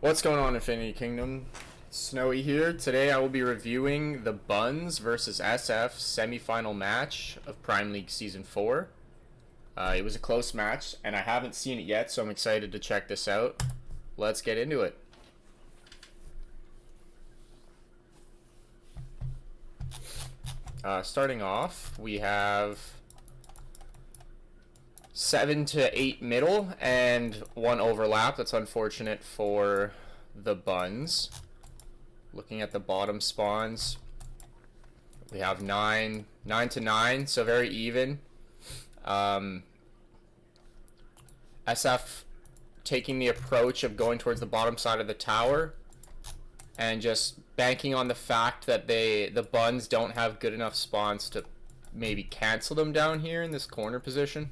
What's going on, Infinity Kingdom? Snowy here. Today I will be reviewing the Buns versus SF semifinal match of Prime League Season 4. It was a close match, and I haven't seen it yet, so I'm excited to check this out. Let's get into it. Starting off, we have 7 to 8 middle and 1 overlap. That's unfortunate for the Buns. Looking at the bottom spawns, we have 9 to 9, so very even. SF taking the approach of going towards the bottom side of the tower and just banking on the fact that the Buns don't have good enough spawns to maybe cancel them down here in this corner position.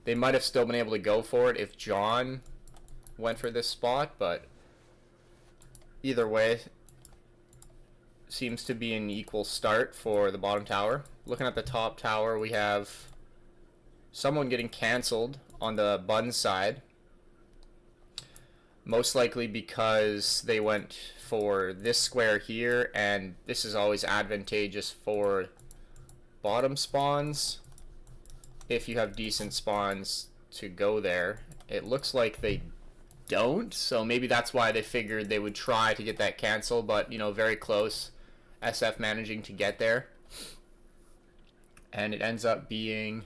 They might have still been able to go for it if John went for this spot, but either way, seems to be an equal start for the bottom tower. Looking at the top tower, we have someone getting canceled on the Bun side. Most likely because they went for this square here, and this is always advantageous for bottom spawns if you have decent spawns to go there. It looks like they don't, so maybe that's why they figured they would try to get that cancel, but you know, very close. SF managing to get there, and it ends up being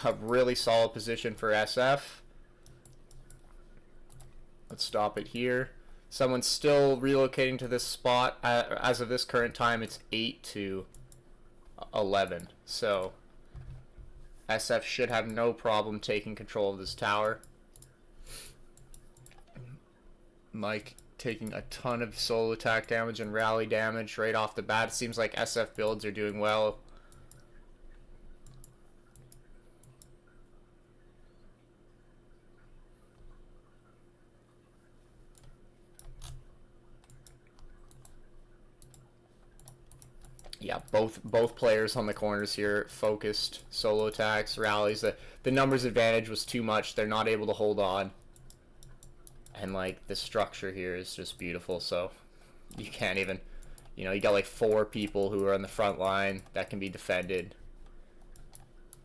a really solid position for SF. Let's stop it here. Someone's still relocating to this spot. As of this current time, it's 8 to 11. So SF should have no problem taking control of this tower. Mike taking a ton of solo attack damage and rally damage right off the bat. It seems like SF builds are doing well. Yeah, both players on the corners here focused solo attacks, rallies. The numbers advantage was too much. They're not able to hold on. And like the structure here is just beautiful, so you can't even, you know, you got like 4 people who are on the front line that can be defended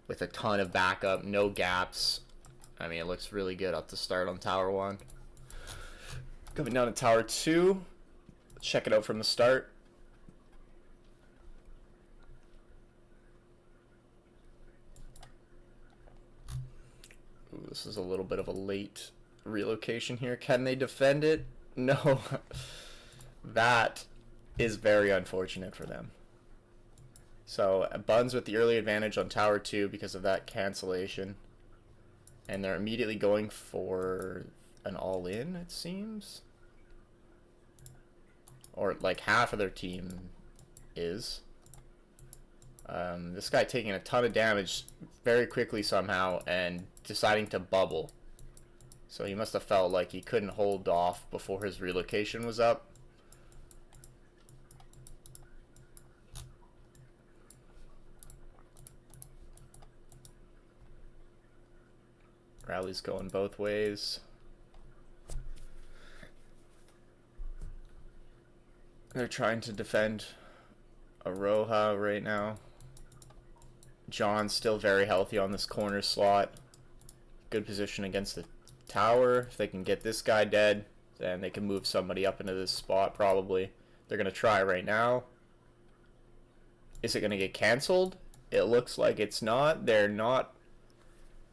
with a ton of backup, no gaps. I mean, it looks really good up to start on Tower 1. Coming down to Tower 2, check it out from the start. Ooh, this is a little bit of a late relocation here. Can they defend it? No. That is very unfortunate for them. So Buns with the early advantage on Tower 2 because of that cancellation. And they're immediately going for an all-in, it seems. Or like half of their team is. This guy taking a ton of damage very quickly somehow and deciding to bubble. So he must have felt like he couldn't hold off before his relocation was up. Rally's going both ways. They're trying to defend Aroha right now. John's still very healthy on this corner slot. Good position against the tower. If they can get this guy dead, then they can move somebody up into this spot probably. They're going to try right now. Is it going to get canceled? It looks like it's not. They're not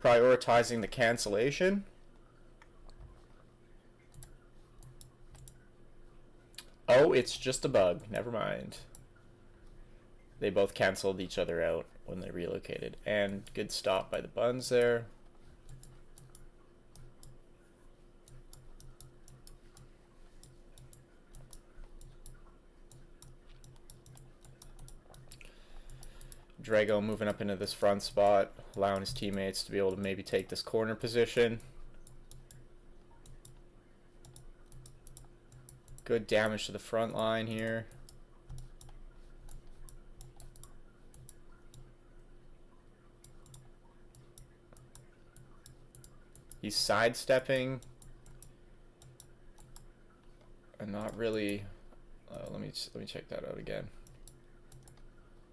prioritizing the cancellation. Oh, it's just a bug. Never mind. They both canceled each other out when they relocated. And good stop by the Buns there. Drago moving up into this front spot, allowing his teammates to be able to maybe take this corner position. Good damage to the front line here. He's sidestepping and not really. Let me check that out again.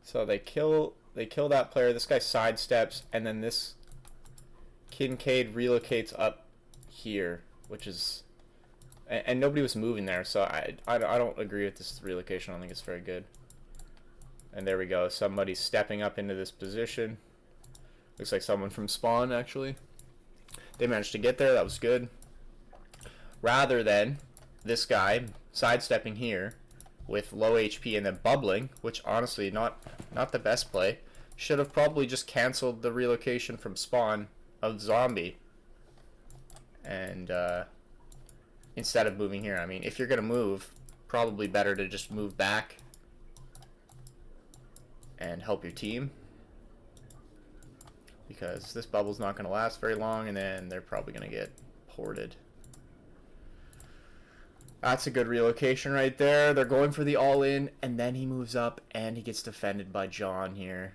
So they kill that player. This guy sidesteps, and then this Kincaid relocates up here, which is, and nobody was moving there. So I don't agree with this relocation. I don't think it's very good. And there we go. Somebody's stepping up into this position. Looks like someone from spawn actually. They managed to get there. That was good. Rather than this guy sidestepping here with low HP and then bubbling, which honestly not the best play. Should have probably just canceled the relocation from spawn of zombie. And instead of moving here, I mean, if you're gonna move, probably better to just move back and help your team, because this bubble's not gonna last very long, and then they're probably gonna get ported. That's a good relocation right there. They're going for the all-in, and then he moves up, and he gets defended by John here.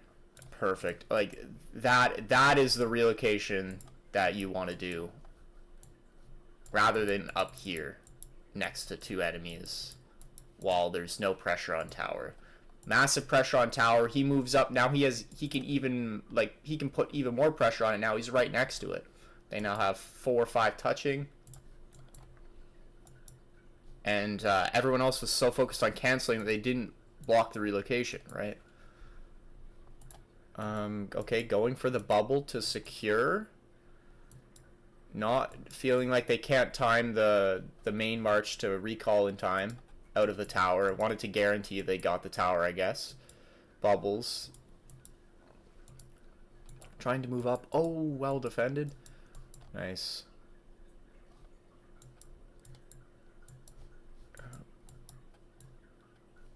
Perfect. Like, that is the relocation that you want to do, rather than up here next to two enemies while there's no pressure on tower. Massive pressure on tower. He moves up. Now he can put even more pressure on it. Now he's right next to it. They now have 4 or 5 touching. And everyone else was so focused on canceling that they didn't block the relocation, right? Okay, going for the bubble to secure. Not feeling like they can't time the main march to recall in time out of the tower. Wanted to guarantee they got the tower, I guess. Bubbles. Trying to move up. Oh, well defended. Nice.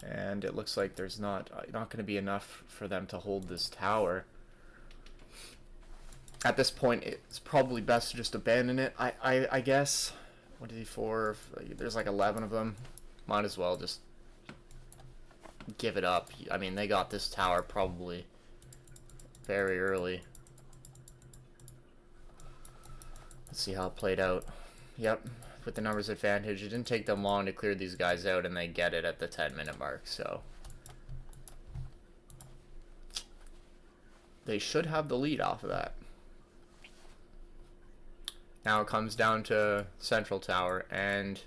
And it looks like there's not going to be enough for them to hold this tower. At this point, it's probably best to just abandon it. I guess. What is he for? There's like 11 of them. Might as well just give it up. I mean, they got this tower probably very early. Let's see how it played out. Yep. With the numbers advantage, it didn't take them long to clear these guys out, and they get it at the 10-minute mark, so they should have the lead off of that. Now it comes down to Central Tower, and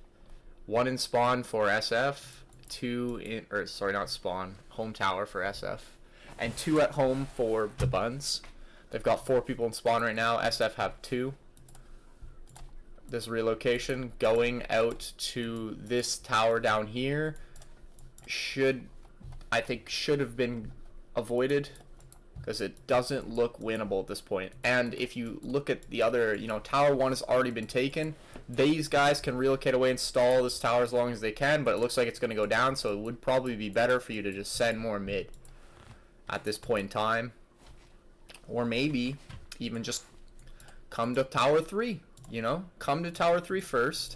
1 in spawn for SF, 2 in, or sorry, not spawn, home tower for SF, and 2 at home for the Buns. They've got 4 people in spawn right now. SF have 2. This relocation going out to this tower down here I think should have been avoided, because it doesn't look winnable at this point. And if you look at the other, tower 1 has already been taken. These guys can relocate away and stall this tower as long as they can, but it looks like it's going to go down, so it would probably be better for you to just send more mid at this point in time, or maybe even just come to tower 3. Come to tower 3 first.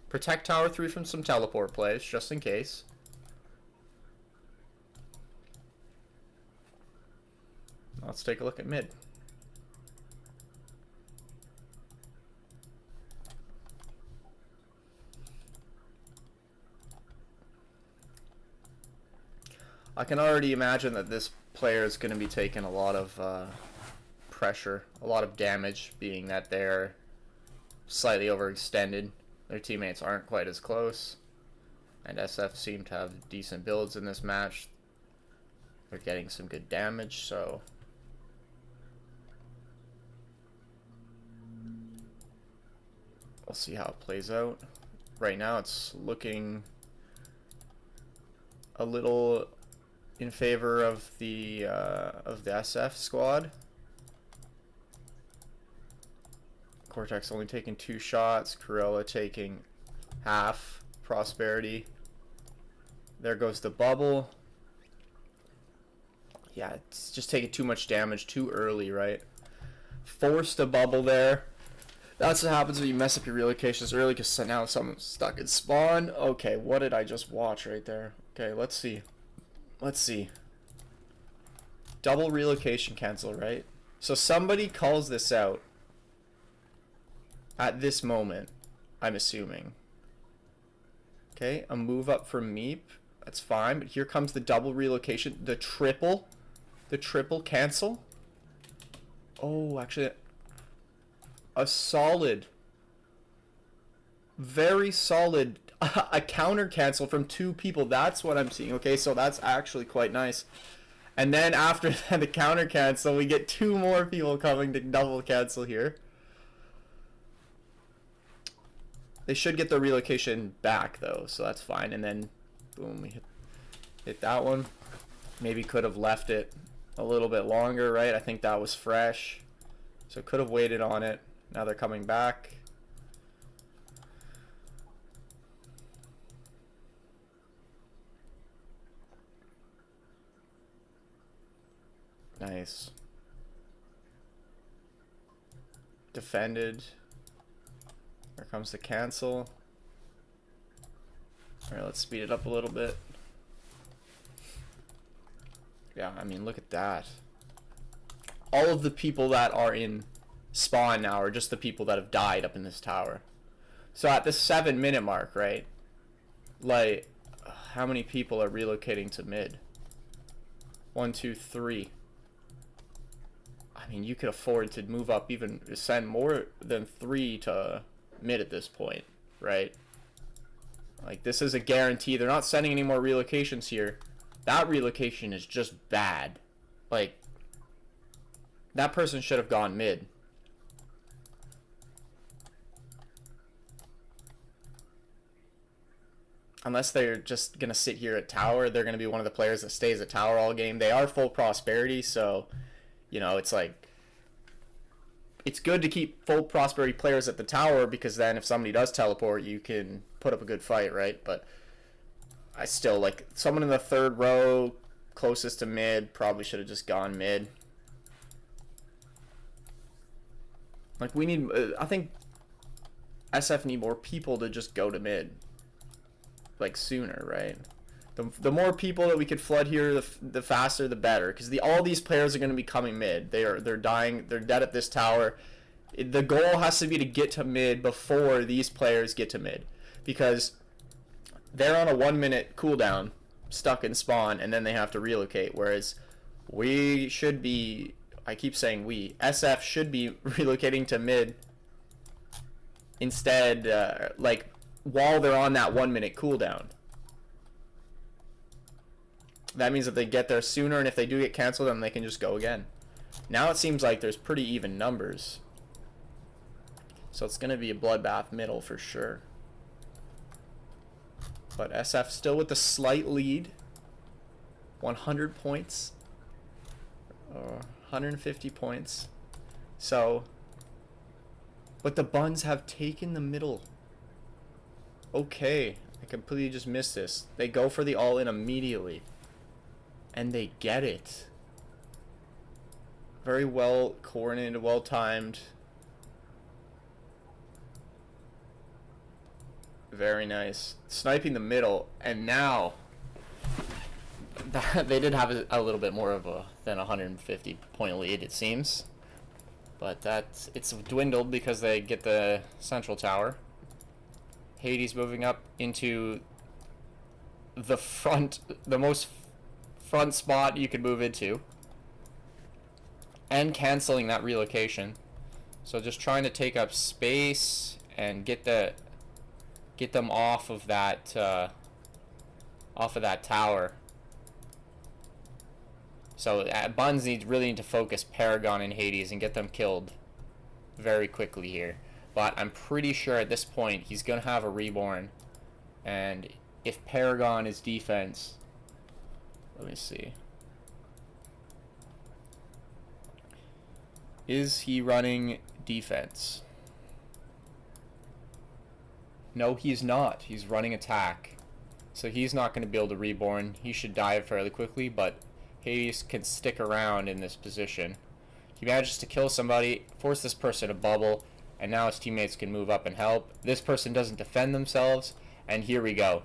Protect tower 3 from some teleport plays, just in case. Let's take a look at mid. I can already imagine that this player is going to be taking a lot of pressure, a lot of damage, being that they're slightly overextended. Their teammates aren't quite as close, and SF seem to have decent builds in this match. They're getting some good damage, so we'll see how it plays out. Right now it's looking a little in favor of the SF squad. Cortex only taking 2 shots. Corella taking half. Prosperity. There goes the bubble. Yeah, it's just taking too much damage too early, right? Forced a bubble there. That's what happens when you mess up your relocations early, because now someone's stuck in spawn. Okay, what did I just watch right there? Okay, let's see. Let's see. Double relocation cancel, right? So somebody calls this out at this moment, I'm assuming. Okay, a move up from Meep. That's fine, but here comes the double relocation. The triple cancel. Oh, actually, a solid, very solid, a counter cancel from 2 people. That's what I'm seeing. Okay, so that's actually quite nice. And then after the counter cancel, we get 2 more people coming to double cancel here. They should get the relocation back though, so that's fine. And then, boom, we hit that one. Maybe could have left it a little bit longer, right? I think that was fresh, so could have waited on it. Now they're coming back. Nice. Defended. Here comes the cancel. Alright, let's speed it up a little bit. Yeah, I mean, look at that. All of the people that are in spawn now are just the people that have died up in this tower. So at the 7-minute mark, right? Like, how many people are relocating to mid? 1, 2, 3. I mean, you could afford to move up, even send more than 3 to mid at this point, right? Like, this is a guarantee. They're not sending any more relocations here. That relocation is just bad. Like, that person should have gone mid. Unless they're just going to sit here at tower, they're going to be one of the players that stays at tower all game. They are full prosperity, so, you know, it's like, it's good to keep full prosperity players at the tower, because then if somebody does teleport, you can put up a good fight, right? But I still, like, someone in the 3rd row closest to mid probably should have just gone mid. Like, we need, I think SF need more people to just go to mid, like, sooner, right? The more people that we could flood here, the faster, the better. Because all these players are going to be coming mid. They're dying. They're dead at this tower. The goal has to be to get to mid before these players get to mid, because they're on a 1-minute cooldown, stuck in spawn, and then they have to relocate. Whereas we should be, I keep saying we, SF should be relocating to mid instead, like, while they're on that 1-minute cooldown. That means that they get there sooner, and if they do get canceled, then they can just go again. Now it seems like there's pretty even numbers. So it's going to be a bloodbath middle for sure. But SF still with a slight lead. 100 points. 150 points. So, but the Buns have taken the middle. Okay, I completely just missed this. They go for the all-in immediately. And they get it. Very well coordinated, well timed. Very nice. Sniping the middle, and now they did have a little bit more of than 150 point lead, it seems. But it's dwindled because they get the central tower. Hades moving up into the front, the most front spot you could move into, and canceling that relocation. So just trying to take up space and get them off of that tower. So Buns really need to focus Paragon and Hades and get them killed very quickly here. But I'm pretty sure at this point he's gonna have a reborn, and if Paragon is defense, let me see. Is he running defense? No, he's not. He's running attack. So he's not going to be able to reborn. He should die fairly quickly, but Hades can stick around in this position. He manages to kill somebody, force this person to bubble, and now his teammates can move up and help. This person doesn't defend themselves, and here we go.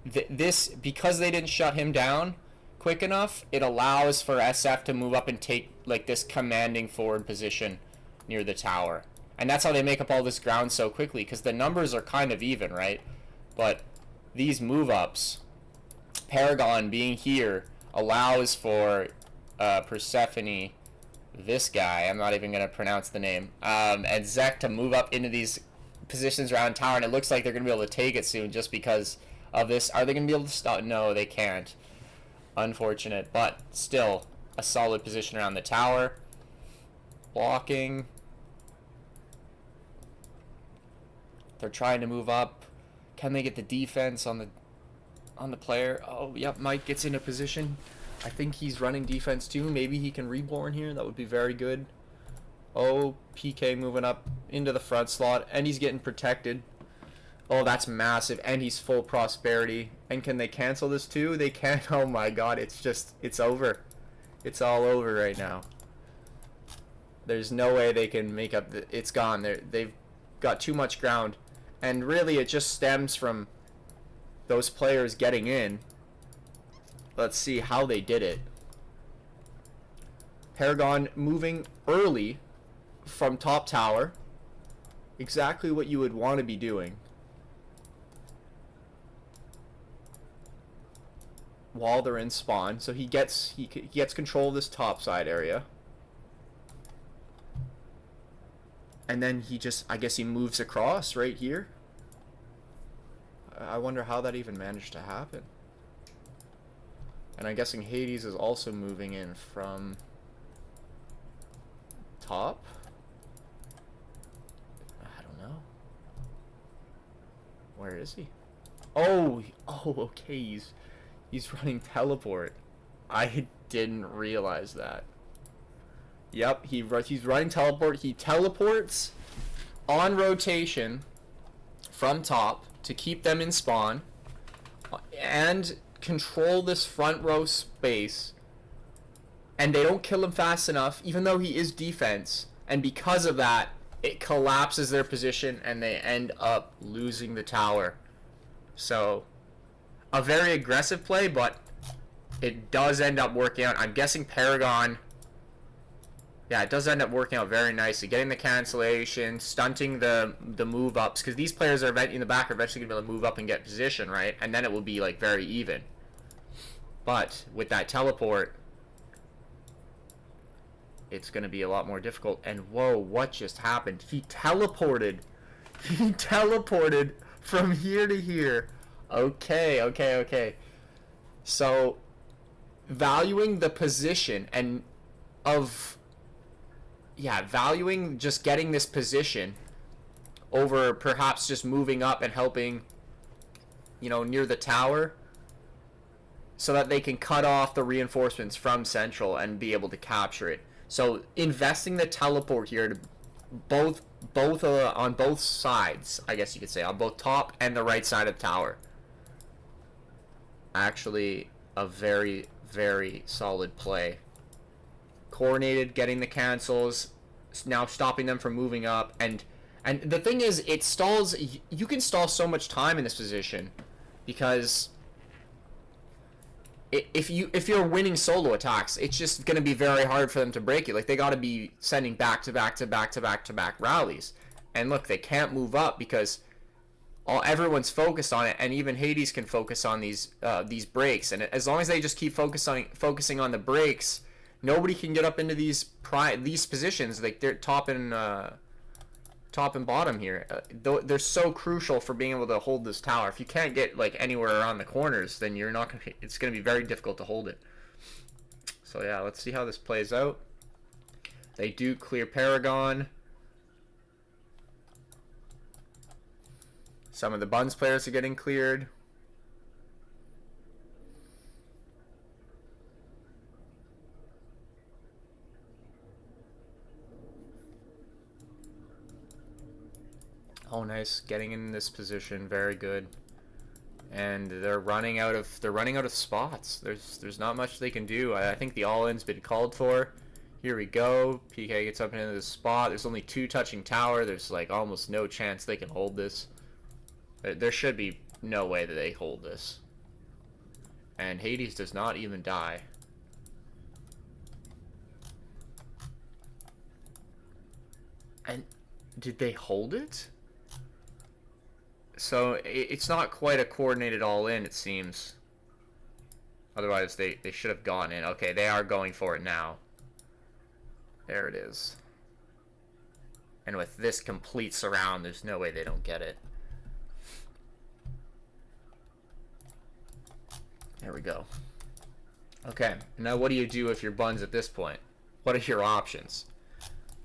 This, because they didn't shut him down quick enough, it allows for SF to move up and take like this commanding forward position near the tower. And that's how they make up all this ground so quickly, because the numbers are kind of even, right? But these move-ups, Paragon being here, allows for Persephone, this guy, I'm not even going to pronounce the name, and Zek to move up into these positions around tower, and it looks like they're going to be able to take it soon just because of this. Are they going to be able to stop? No, they can't. Unfortunate, but still a solid position around the tower. Blocking. They're trying to move up. Can they get the defense on the player? Oh, yep, Mike gets into position. I think he's running defense too. Maybe he can reborn here. That would be very good. Oh, PK moving up into the front slot, and he's getting protected. Oh, that's massive, and he's full prosperity. And can they cancel this too? They can't. Oh my god, it's over. It's all over right now. There's no way they can make up it's gone. They've got too much ground. And really, it just stems from those players getting in. Let's see how they did it. Paragon moving early from top tower. Exactly what you would want to be doing. While they're in spawn. So he gets control of this top side area. And then he just, I guess he moves across right here. I wonder how that even managed to happen. And I'm guessing Hades is also moving in from top. I don't know. Where is he? Oh, okay. He's running teleport. I didn't realize that. Yep, he's running teleport. He teleports on rotation from top to keep them in spawn and control this front row space. And they don't kill him fast enough, even though he is defense. And because of that, it collapses their position and they end up losing the tower. So, a very aggressive play, but it does end up working out. I'm guessing Paragon... Yeah, it does end up working out very nicely. Getting the cancellation, stunting the move-ups, because these players are in the back are eventually going to be able to move up and get position, right? And then it will be, like, very even. But with that teleport, it's going to be a lot more difficult. And, whoa, what just happened? He teleported. He teleported from here to here. Okay. So, valuing the position and of... Yeah, valuing just getting this position over perhaps just moving up and helping, you know, near the tower so that they can cut off the reinforcements from Central and be able to capture it. So investing the teleport here to both on both sides, I guess you could say, on both top and the right side of the tower. Actually, a very, very solid play. Coordinated, getting the cancels, now stopping them from moving up, and the thing is, it stalls. You can stall so much time in this position because if you're winning solo attacks, it's just going to be very hard for them to break it. Like, they got to be sending back to back rallies, and look, they can't move up because everyone's focused on it, and even Hades can focus on these breaks, and as long as they just keep focusing on the breaks. Nobody can get up into these positions. Like, they're top and bottom here. They're so crucial for being able to hold this tower. If you can't get like anywhere around the corners, then you're not gonna. It's gonna be very difficult to hold it. So yeah, let's see how this plays out. They do clear Paragon. Some of the Buns players are getting cleared. Oh, nice. Getting in this position. Very good. and they're running out of spots. There's not much they can do. I think the all-in's been called for. Here we go. PK gets up into the spot. There's only 2 touching tower. There's like almost no chance they can hold this. There should be no way that they hold this. And Hades does not even die. And did they hold it? So it's not quite a coordinated all-in, it seems. Otherwise, they should have gone in. Okay, they are going for it now. There it is. And with this complete surround, there's no way they don't get it. There we go. Okay, now what do you do if you're Buns at this point? What are your options?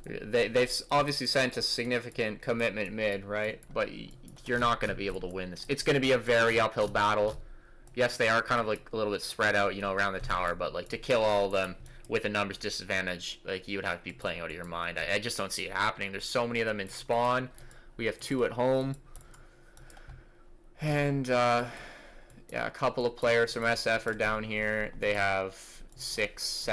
They've obviously sent a significant commitment mid, right? But you're not going to be able to win this. It's going to be a very uphill battle. Yes, they are kind of like a little bit spread out, you know, around the tower, but like to kill all of them with a numbers disadvantage, like you would have to be playing out of your mind. I just don't see it happening. There's so many of them in spawn. We have 2 at home. And yeah, a couple of players from SF are down here. They have 6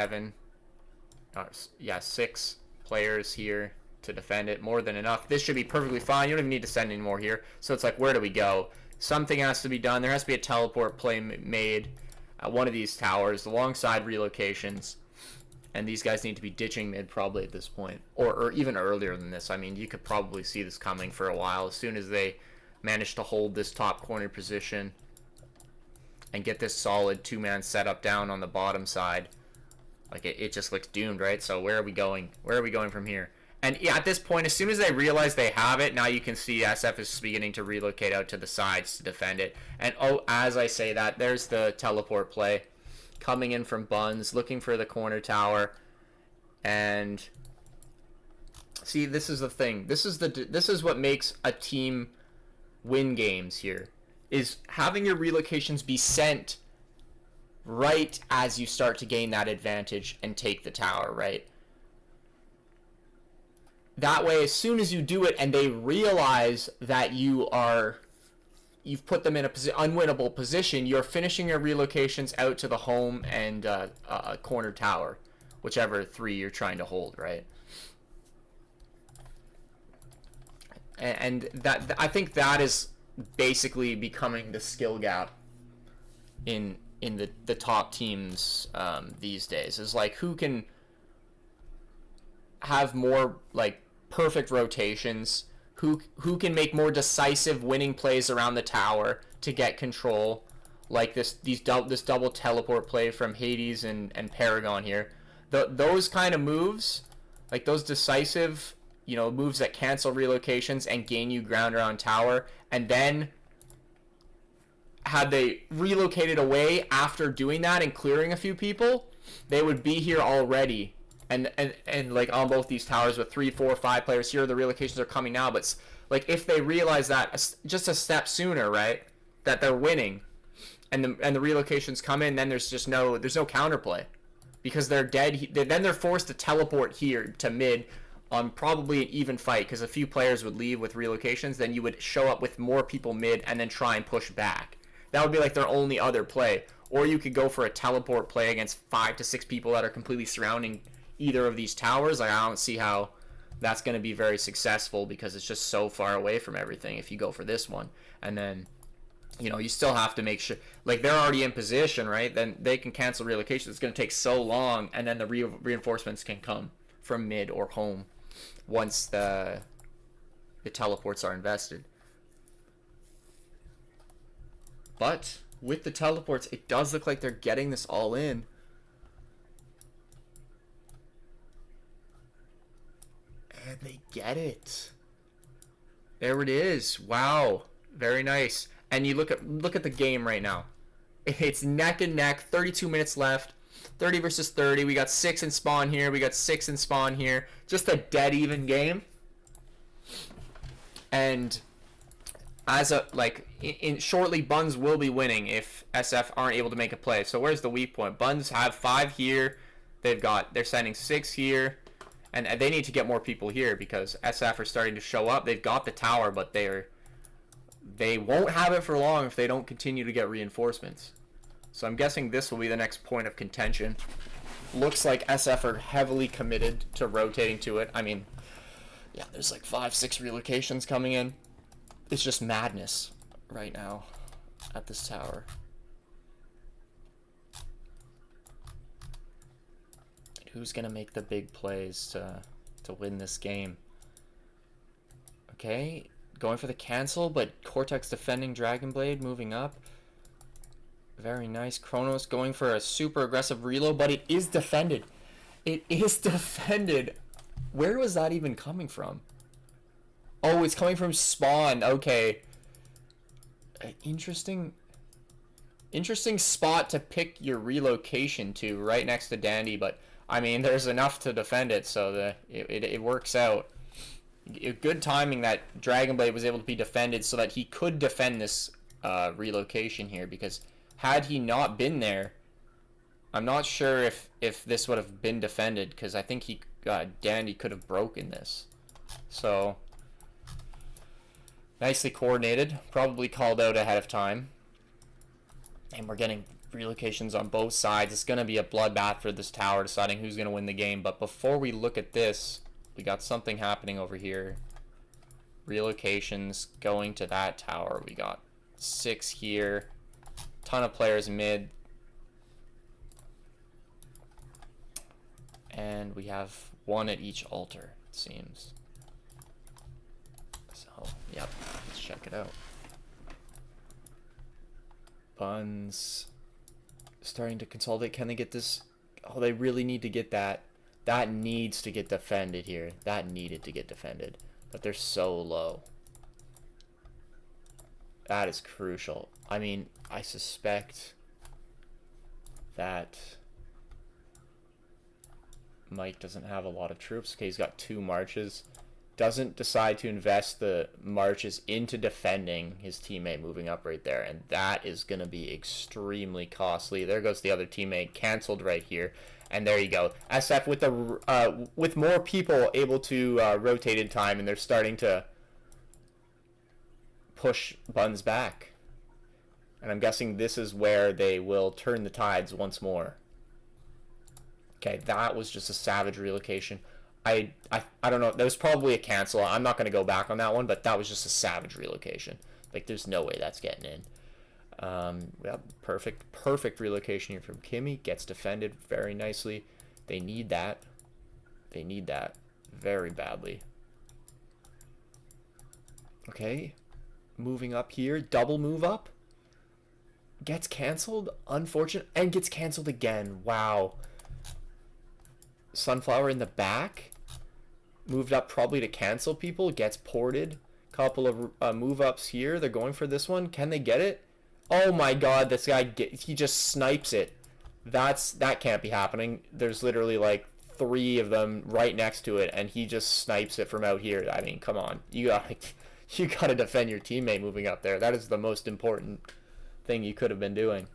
players here to defend it. More than enough. This should be perfectly fine. You don't even need to send any more here. So it's like, where do we go? Something has to be done. There has to be a teleport play made at one of these towers alongside relocations. And these guys need to be ditching mid probably at this point. Or even earlier than this. I mean, you could probably see this coming for a while. As soon as they manage to hold this top corner position and get this solid 2-man setup down on the bottom side, like it just looks doomed, right? So where are we going? Where are we going from here? And yeah, at this point, as soon as they realize they have it, now you can see SF is beginning to relocate out to the sides to defend it. And oh, as I say that, there's the teleport play coming in from Buns, looking for the corner tower. And see, this is the thing. This is what makes a team win games here, is having your relocations be sent right as you start to gain that advantage and take the tower, right? That way, as soon as you do it and they realize that you've put them in a unwinnable position, you're finishing your relocations out to the home and a corner tower, whichever 3 you're trying to hold, right? And that, I think that is basically becoming the skill gap in the top teams these days. Is like, who can have more like perfect rotations, who can make more decisive winning plays around the tower to get control, like this double teleport play from Hades and Paragon here. Those kind of moves, like those decisive, you know, moves that cancel relocations and gain you ground around tower, and then had they relocated away after doing that and clearing a few people, they would be here already. And like on both these towers with 3, 4, 5 players here, the relocations are coming now. But like if they realize that just a step sooner, right, that they're winning, and the relocations come in, then there's no counterplay, because they're dead. Then they're forced to teleport here to mid on probably an even fight, because a few players would leave with relocations. Then you would show up with more people mid and then try and push back. That would be like their only other play. Or you could go for a teleport play against 5 to 6 people that are completely surrounding either of these towers. Like, I don't see how that's going to be very successful, because it's just so far away from everything if you go for this one. And then, you know, you still have to make sure, like, they're already in position, right? Then they can cancel relocation. It's going to take so long, and then the reinforcements can come from mid or home once the teleports are invested. But with the teleports, it does look like they're getting this all in. And they get it. There it is. Wow. Very nice. And you look at the game right now. It's neck and neck. 32 minutes left. 30 versus 30. We got 6 in spawn here. We got 6 in spawn here. Just a dead even game. And as a in shortly, Buns will be winning if SF aren't able to make a play. So where's the weak point? Buns have 5 here. They're sending 6 here. And they need to get more people here, because SF are starting to show up. They've got the tower, but they're they won't have it for long if they don't continue to get reinforcements. So I'm guessing this will be the next point of contention. Looks like SF are heavily committed to rotating to it. I mean, yeah, there's like 5-6 relocations coming in. It's just madness right now at this tower. Who's gonna make the big plays to win this game? Okay, going for the cancel, but Cortex defending Dragonblade, moving up. Very nice. Kronos going for a super aggressive reload, but it is defended. It is defended. Where was that even coming from? Oh, it's coming from spawn. Okay. Interesting spot to pick your relocation to, right next to Dandy, but I mean, there's enough to defend it, so it works out. Good timing that Dragonblade was able to be defended so that he could defend this relocation here, because had he not been there, I'm not sure if this would have been defended, because I think Dandy could have broken this. So, nicely coordinated, probably called out ahead of time. And we're getting relocations on both sides. It's going to be a bloodbath for this tower, deciding who's going to win the game. But before we look at this, we got something happening over here. Relocations going to that tower. We got 6 here. Ton of players mid. And we have 1 at each altar, it seems. So, yep, let's check it out. Buns starting to consolidate. Can they get this? Oh, they really need to get that. That needs to get defended here. That needed to get defended. But they're so low. That is crucial. I mean, I suspect that Mike doesn't have a lot of troops. Okay, he's got 2 marches. Doesn't decide to invest the marches into defending his teammate moving up right there. And that is going to be extremely costly. There goes the other teammate. Canceled right here. And there you go. SF with more people able to rotate in time. And they're starting to push Buns back. And I'm guessing this is where they will turn the tides once more. Okay, that was just a savage relocation. I don't know. That was probably a cancel. I'm not going to go back on that one, but that was just a savage relocation. Like, there's no way that's getting in. Well, perfect relocation here from Kimmy. Gets defended very nicely. They need that. They need that very badly. Okay. Moving up here. Double move up. Gets canceled. Unfortunate. And gets canceled again. Wow. Sunflower in the back. Moved up probably to cancel people. Gets ported. Couple of move ups here. They're going for this one. Can they get it? Oh my god, this guy, he just snipes it. That can't be happening. There's literally like 3 of them right next to it, and he just snipes it from out here. I mean, come on. You gotta defend your teammate moving up there. That is the most important thing you could have been doing.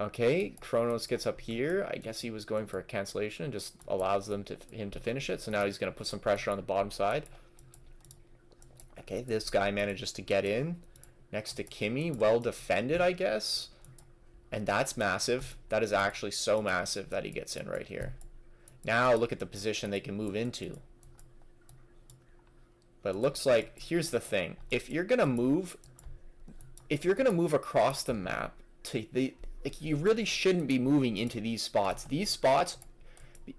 Okay, Kronos gets up here. I guess he was going for a cancellation and just allows him to finish it. So now he's going to put some pressure on the bottom side. Okay, this guy manages to get in next to Kimmy. Well defended, I guess. And that's massive. That is actually so massive that he gets in right here. Now look at the position they can move into. But it looks like, here's the thing. If you're going to move across the map to the... Like, you really shouldn't be moving into these spots. These spots,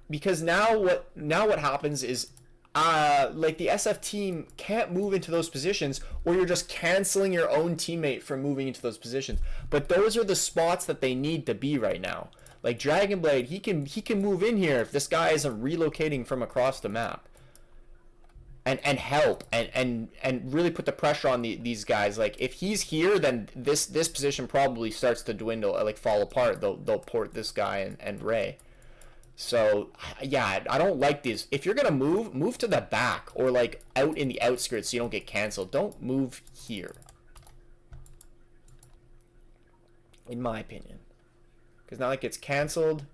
because now what happens is, like, the SF team can't move into those positions, or you're just canceling your own teammate from moving into those positions. But those are the spots that they need to be right now. Like Dragonblade, he can move in here if this guy isn't relocating from across the map. And help and really put the pressure on these guys. Like, if he's here, then this position probably starts to dwindle, like fall apart. They'll port this guy and Ray. So yeah, I don't like these. If you're gonna move to the back or like out in the outskirts so you don't get canceled. Don't move here, in my opinion, because now it gets canceled.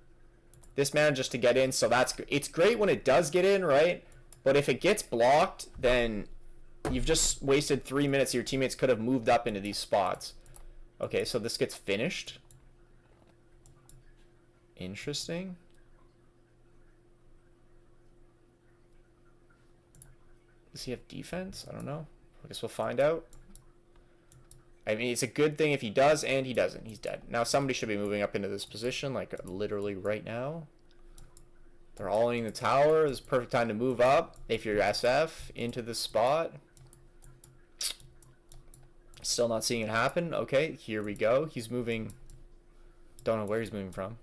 This manages to get in, so it's great when it does get in, right? But if it gets blocked, then You've just wasted 3 minutes. Your teammates could have moved up into these spots. Okay, so this gets finished. Interesting. Does he have defense? I don't know. I guess we'll find out. I mean, it's a good thing if he does, and he doesn't. He's dead. Now somebody should be moving up into this position, like literally right now. They're all in the tower. It's perfect time to move up if you're SF into this spot. Still not seeing it happen. Okay, here we go. He's moving. Don't know where he's moving from.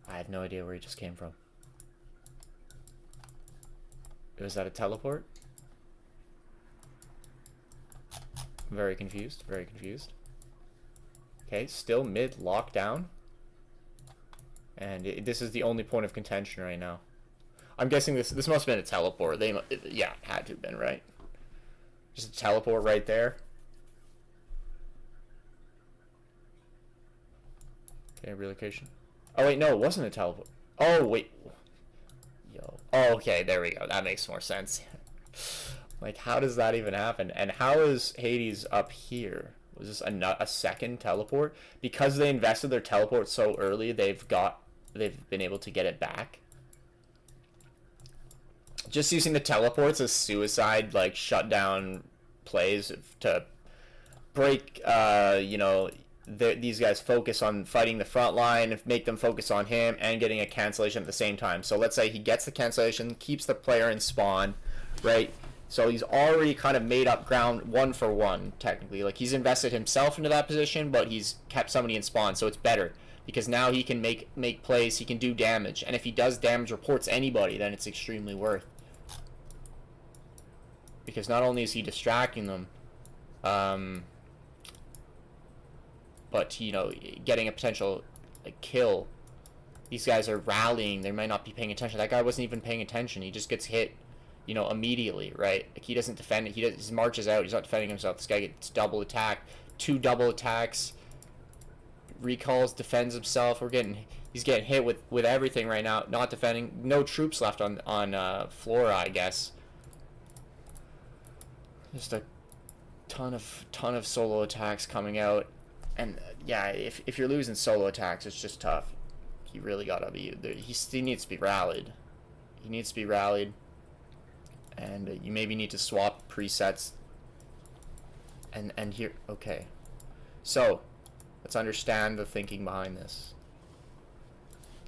I have no idea where he just came from. Was that a teleport? Very confused. Very confused. Okay, still mid lockdown. And this is the only point of contention right now. I'm guessing this must have been a teleport. Yeah, it had to have been, right? Just a teleport right there. Okay, relocation. Oh wait, no, it wasn't a teleport. Oh wait. Yo. Oh, okay, there we go. That makes more sense. Like, how does that even happen? And how is Hades up here? Was this a second teleport? Because they invested their teleport so early, they've been able to get it back. Just using the teleports as suicide, like, shutdown plays to break, you know, these guys focus on fighting the front line, make them focus on him, and getting a cancellation at the same time. So let's say he gets the cancellation, keeps the player in spawn, right? So he's already kind of made up ground 1 for 1, technically. Like, he's invested himself into that position, but he's kept somebody in spawn, so it's better. Because now he can make plays, he can do damage. And if he does damage, reports anybody, then it's extremely worth. Because not only is he distracting them, but, you know, getting a potential kill. These guys are rallying. They might not be paying attention. That guy wasn't even paying attention. He just gets hit, you know, immediately, right? Like, he doesn't defend it. He marches out. He's not defending himself. This guy gets double attacked. 2 double attacks. Recalls, defends himself. He's getting hit with everything right now. Not defending. No troops left on Flora, I guess. Just a ton of solo attacks coming out. And yeah, if you're losing solo attacks, it's just tough. He really gotta be. He needs to be rallied. He needs to be rallied. And you maybe need to swap presets. And here, okay. So let's understand the thinking behind this.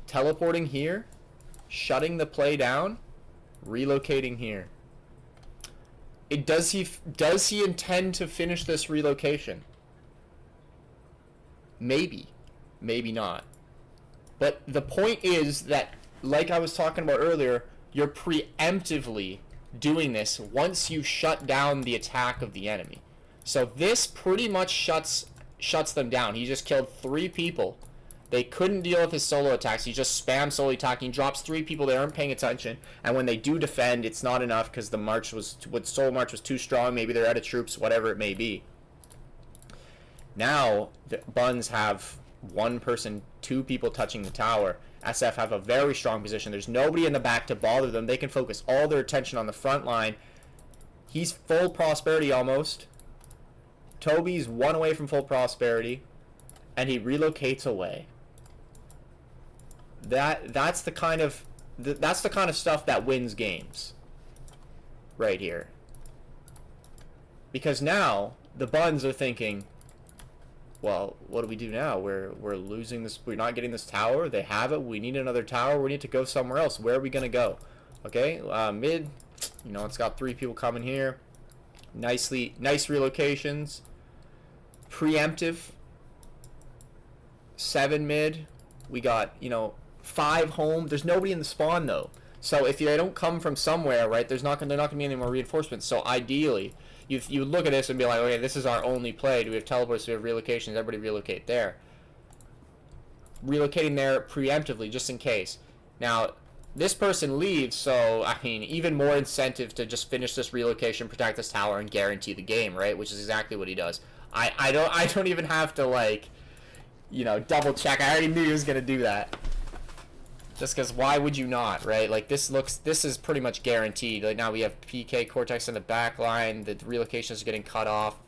Teleporting here, shutting the play down, relocating here. Does he intend to finish this relocation? Maybe. Maybe not. But the point is that, like I was talking about earlier, you're preemptively doing this once you shut down the attack of the enemy. So this pretty much shuts them down. He just killed 3 people. They couldn't deal with his solo attacks. He just spams solo attacking, drops 3 people. They aren't paying attention. And when they do defend, it's not enough because the solo march was too strong. Maybe they're out of troops, whatever it may be. Now, the Buns have 1 person, 2 people touching the tower. SF have a very strong position. There's nobody in the back to bother them. They can focus all their attention on the front line. He's full prosperity almost. Toby's 1 away from full prosperity. And he relocates away. That's the kind of stuff that wins games. Right here. Because now, the Buns are thinking, well, what do we do now? We're losing this. We're not getting this tower. They have it. We need another tower. We need to go somewhere else. Where are we going to go? Okay, mid. You know, it's got 3 people coming here. Nice relocations. Preemptive. 7 mid. We got, you know, 5 home. There's nobody in the spawn, though. So if they don't come from somewhere, right, they're not going to be any more reinforcements. So ideally, you look at this and be like, okay, this is our only play. Do we have teleports? Do we have relocations? Everybody relocate there. Relocating there preemptively, just in case. Now, this person leaves, so, I mean, even more incentive to just finish this relocation, protect this tower, and guarantee the game, right? Which is exactly what he does. I don't even have to, like, you know, double check. I already knew he was going to do that. Just because why would you not, right? Like, this is pretty much guaranteed. Like, now we have PK, Cortex in the back line. The relocations are getting cut off.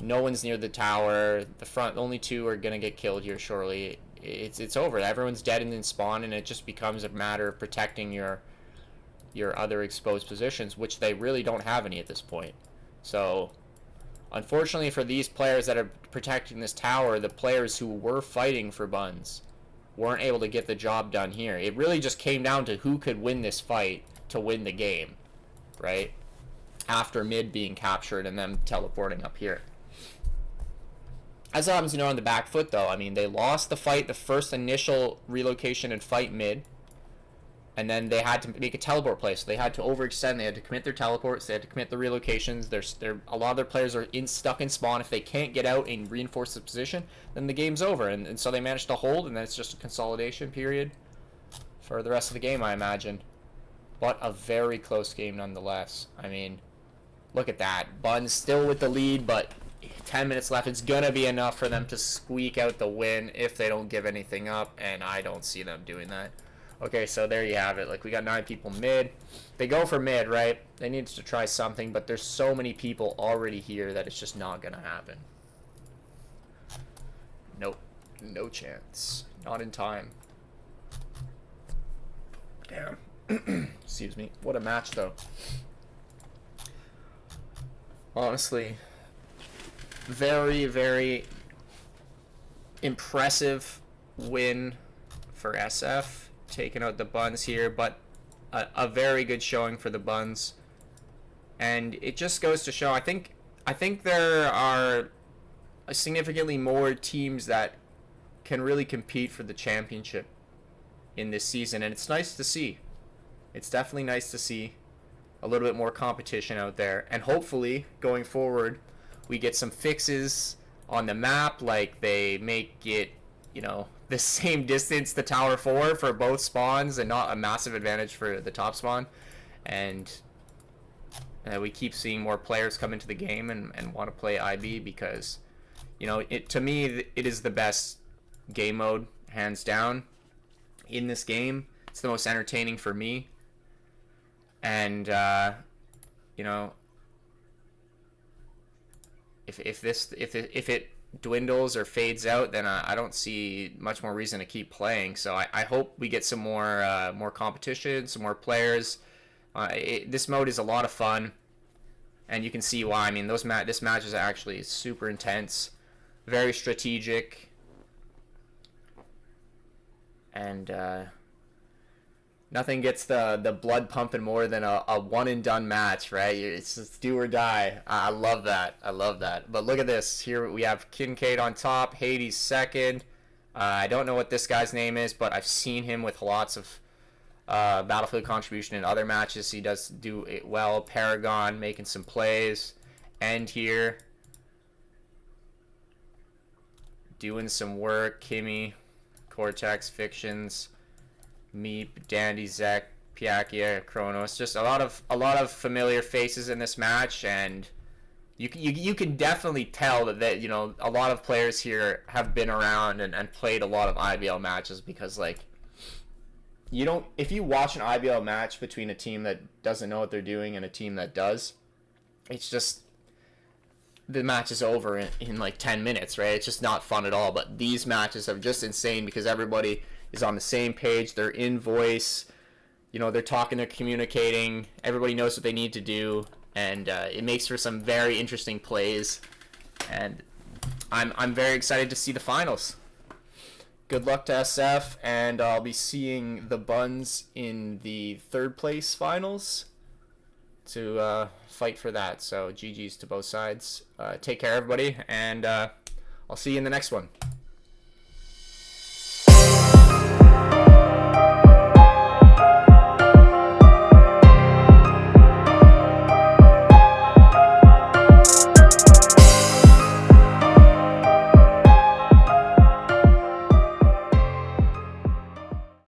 No one's near the tower. The front, only 2 are going to get killed here shortly. It's over. Everyone's dead and in spawn, and it just becomes a matter of protecting your other exposed positions, which they really don't have any at this point. So, unfortunately for these players that are protecting this tower, the players who were fighting for Buns weren't able to get the job done here. It really just came down to who could win this fight to win the game, right? After mid being captured and them teleporting up here. As it happens, on the back foot, though, I mean, they lost the fight, the first initial relocation and fight mid, and then they had to make a teleport play, so they had to overextend. They had to commit their teleports. They had to commit the relocations. A lot of their players are stuck in spawn. If they can't get out and reinforce the position, then the game's over. And so they managed to hold, and then it's just a consolidation period for the rest of the game, I imagine. But a very close game nonetheless. I mean, look at that. Buns still with the lead, but 10 minutes left. It's going to be enough for them to squeak out the win if they don't give anything up, and I don't see them doing that. Okay, so there you have it. Like, we got 9 people mid. They go for mid, right? They need to try something, but there's so many people already here that it's just not going to happen. Nope. No chance. Not in time. Damn. Excuse me. What a match, though. Honestly, very, very impressive win for SF. Taking out the Buns here, but a very good showing for the Buns. And it just goes to show, I think there are significantly more teams that can really compete for the championship in this season, and it's nice to see. It's definitely nice to see a little bit more competition out there, and hopefully going forward we get some fixes on the map, like they make it, the same distance to Tower 4 for both spawns and not a massive advantage for the top spawn. And we keep seeing more players come into the game and want to play IB because, to me, it is the best game mode, hands down, in this game. It's the most entertaining for me. And, if it dwindles or fades out, then I don't see much more reason to keep playing. So I hope we get some more competition, some more players. This mode is a lot of fun, and you can see why. I mean, this match is actually super intense, very strategic, and nothing gets the blood pumping more than a one and done match, right? It's just do or die. I love that. I love that. But look at this. Here we have Kincaid on top, Hades second. I don't know what this guy's name is, but I've seen him with lots of Battlefield contribution in other matches. He does do it well. Paragon making some plays. End here. Doing some work. Kimmy, Cortex, Fictions, Meep, Dandy, Zek, Piakia, Kronos. Just a lot of familiar faces in this match, and you can definitely tell that a lot of players here have been around and played a lot of IBL matches, because if you watch an IBL match between a team that doesn't know what they're doing and a team that does, it's just the match is over in like 10 minutes, right? It's just not fun at all. But these matches are just insane because everybody is on the same page. They're in voice, they're talking, they're communicating. Everybody knows what they need to do, and it makes for some very interesting plays. And I'm very excited to see the finals. Good luck to SF, and I'll be seeing the Buns in the third place finals to fight for that. So GG's to both sides. Take care, everybody, and I'll see you in the next one.